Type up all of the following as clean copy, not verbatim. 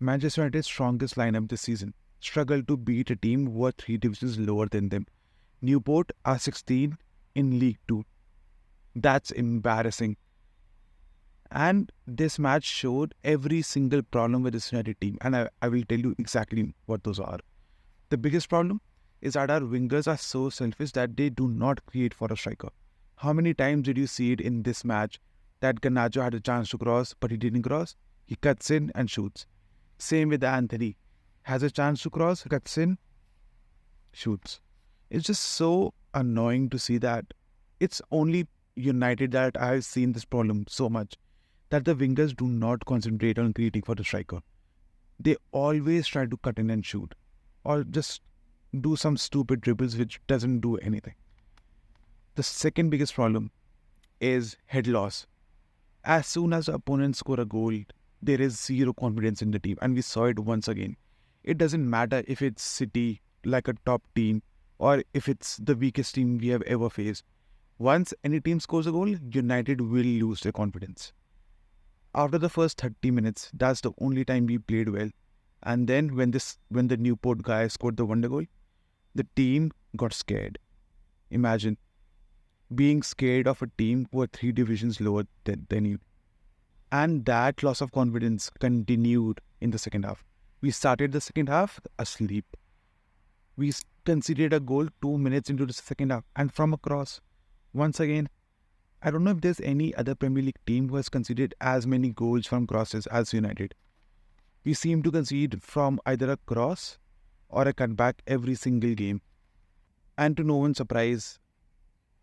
Manchester United's strongest lineup this season struggled to beat a team who are 3 divisions lower than them. Newport are 16 in League 2. That's embarrassing. And this match showed every single problem with this United team. And I will tell you exactly what those are. The biggest problem is that our wingers are so selfish that they do not create for a striker. How many times did you see it in this match that Garnacho had a chance to cross, but he didn't cross? He cuts in and shoots. Same with Antony. Has a chance to cross, cuts in, shoots. It's just so annoying to see that. It's only United that I have seen this problem so much, that the wingers do not concentrate on creating for the striker. They always try to cut in and shoot, or just do some stupid dribbles which doesn't do anything. The second biggest problem is head loss. As soon as the opponents score a goal, there is zero confidence in the team, and we saw it once again. It doesn't matter if it's City, like a top team, or if it's the weakest team we have ever faced. Once any team scores a goal, United will lose their confidence. After the first 30 minutes, that's the only time we played well. And then when the Newport guy scored the wonder goal, the team got scared. Imagine being scared of a team who are 3 divisions lower than you. And that loss of confidence continued in the second half. We started the second half asleep. We conceded a goal 2 minutes into the second half, and from a cross. Once again, I don't know if there's any other Premier League team who has conceded as many goals from crosses as United. We seem to concede from either a cross or a cutback every single game. And to no one's surprise,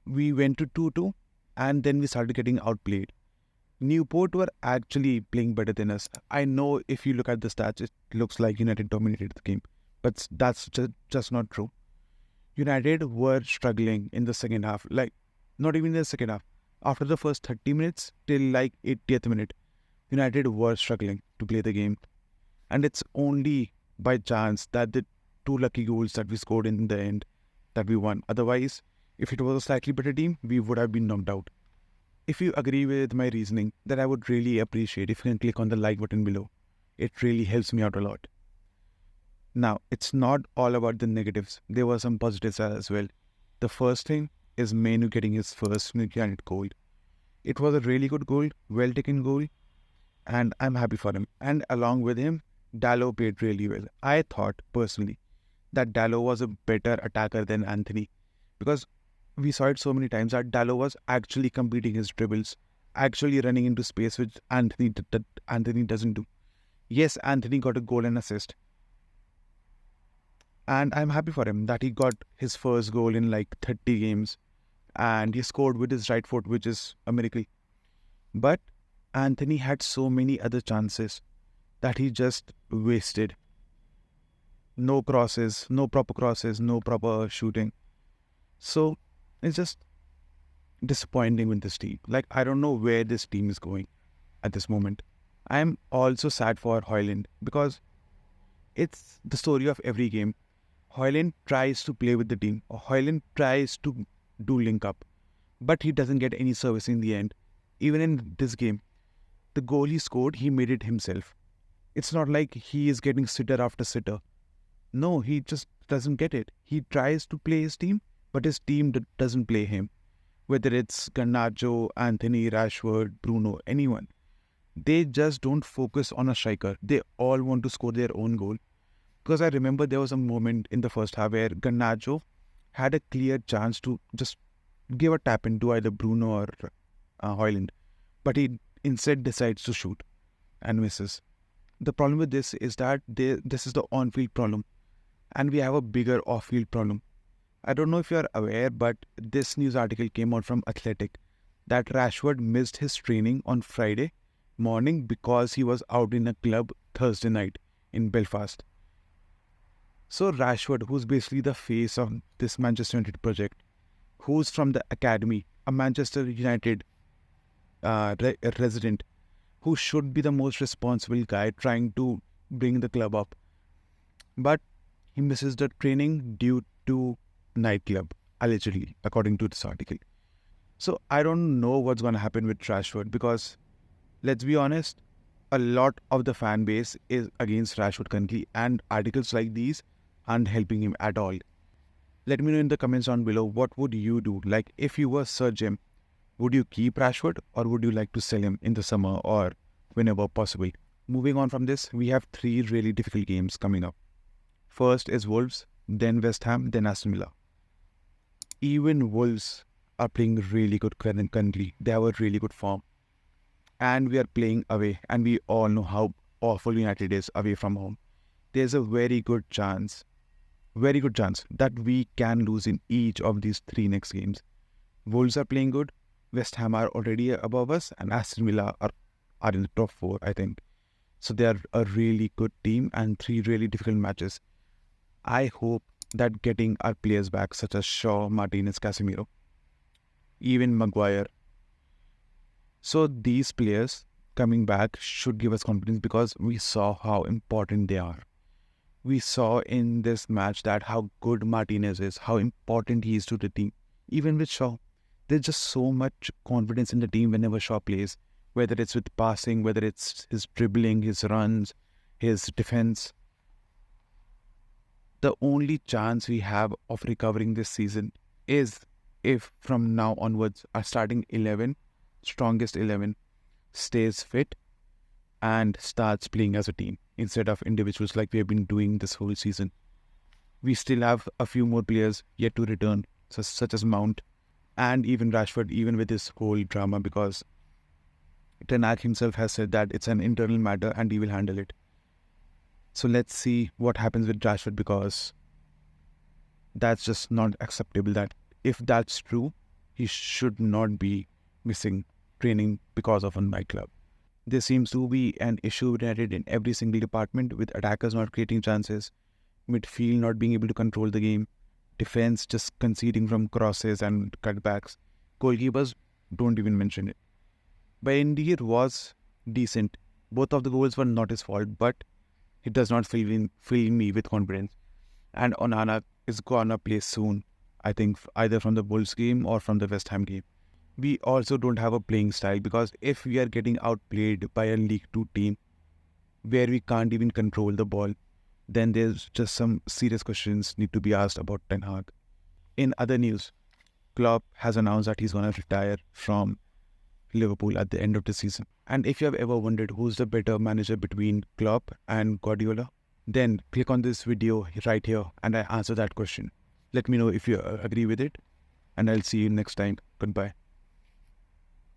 we went to 2-2 and then we started getting outplayed. Newport were actually playing better than us. I know if you look at the stats, it looks like United dominated the game. But that's just not true. United were struggling in the second half. Like, not even in the second half. After the first 30 minutes till like 80th minute, United were struggling to play the game. And it's only by chance that the 2 lucky goals that we scored in the end that we won. Otherwise, if it was a slightly better team, we would have been knocked out. If you agree with my reasoning, then I would really appreciate if you can click on the like button below. It really helps me out a lot. Now, it's not all about the negatives. There were some positives as well. The first thing is Mainoo getting his first United goal. It was a really good goal, well taken goal, and I'm happy for him. And along with him, Dalot played really well. I thought personally that Dalot was a better attacker than Antony, because we saw it so many times that Dalot was actually completing his dribbles, actually running into space, which Antony doesn't do. Yes, Antony got a goal and assist, and I'm happy for him that he got his first goal in like 30 games, and he scored with his right foot, which is a miracle. But Antony had so many other chances that he just wasted. No crosses, no proper shooting. So it's just disappointing with this team. Like, I don't know where this team is going at this moment. I'm also sad for Hojlund, because it's the story of every game. Hojlund tries to play with the team. Hojlund tries to do link up, but he doesn't get any service in the end. Even in this game, the goal he scored, he made it himself. It's not like he is getting sitter after sitter. No, he just doesn't get it. He tries to play his team, but his team doesn't play him. Whether it's Garnacho, Antony, Rashford, Bruno, anyone. They just don't focus on a striker. They all want to score their own goal. Because I remember there was a moment in the first half where Garnacho had a clear chance to just give a tap into either Bruno or Hojlund. But he instead decides to shoot and misses. The problem with this is that this is the on-field problem. And we have a bigger off-field problem. I don't know if you are aware, but this news article came out from Athletic that Rashford missed his training on Friday morning because he was out in a club Thursday night in Belfast. So Rashford, who's basically the face of this Manchester United project, who's from the academy, a Manchester United resident, who should be the most responsible guy trying to bring the club up. But he misses the training due to nightclub, allegedly, according to this article. So I don't know what's going to happen with Rashford, because let's be honest, A lot of the fan base is against Rashford currently, and articles like these aren't helping him at all. Let me know in the comments down below, what would you do? Like, if you were Sir Jim, would you keep Rashford or would you like to sell him in the summer or whenever possible? Moving on from this, we have 3 really difficult games coming up. First is Wolves, then West Ham, then Aston Villa. Even Wolves are playing really good currently. They have a really good form. And we are playing away, and we all know how awful United is away from home. There's a very good chance that we can lose in each of these 3 next games. Wolves are playing good, West Ham are already above us, and Aston Villa are in the top 4, I think. So they are a really good team and 3 really difficult matches. I hope that getting our players back, such as Shaw, Martinez, Casemiro, even Maguire. So these players coming back should give us confidence because we saw how important they are. We saw in this match that how good Martinez is, how important he is to the team. Even with Shaw, there's just so much confidence in the team whenever Shaw plays, whether it's with passing, whether it's his dribbling, his runs, his defense. The only chance we have of recovering this season is if from now onwards our starting 11, strongest 11, stays fit and starts playing as a team instead of individuals like we have been doing this whole season. We still have a few more players yet to return, such as Mount and even Rashford, even with this whole drama, because Ten Hag himself has said that it's an internal matter and he will handle it. So let's see what happens with Rashford, because that's just not acceptable. That if that's true, he should not be missing training because of a nightclub. There seems to be an issue with United in every single department, with attackers not creating chances, midfield not being able to control the game, defense just conceding from crosses and cutbacks, goalkeepers, don't even mention it. But indeed was decent. Both of the goals were not his fault, but it does not fill me with confidence. And Onana is gonna play soon, I think, either from the Bulls game or from the West Ham game. We also don't have a playing style, because if we are getting outplayed by a League 2 team where we can't even control the ball, then there's just some serious questions need to be asked about Ten Hag. In other news, Klopp has announced that he's going to retire from Liverpool at the end of the season. And if you have ever wondered who's the better manager between Klopp and Guardiola, then click on this video right here and I answer that question. Let me know if you agree with it, and I'll see you next time. Goodbye.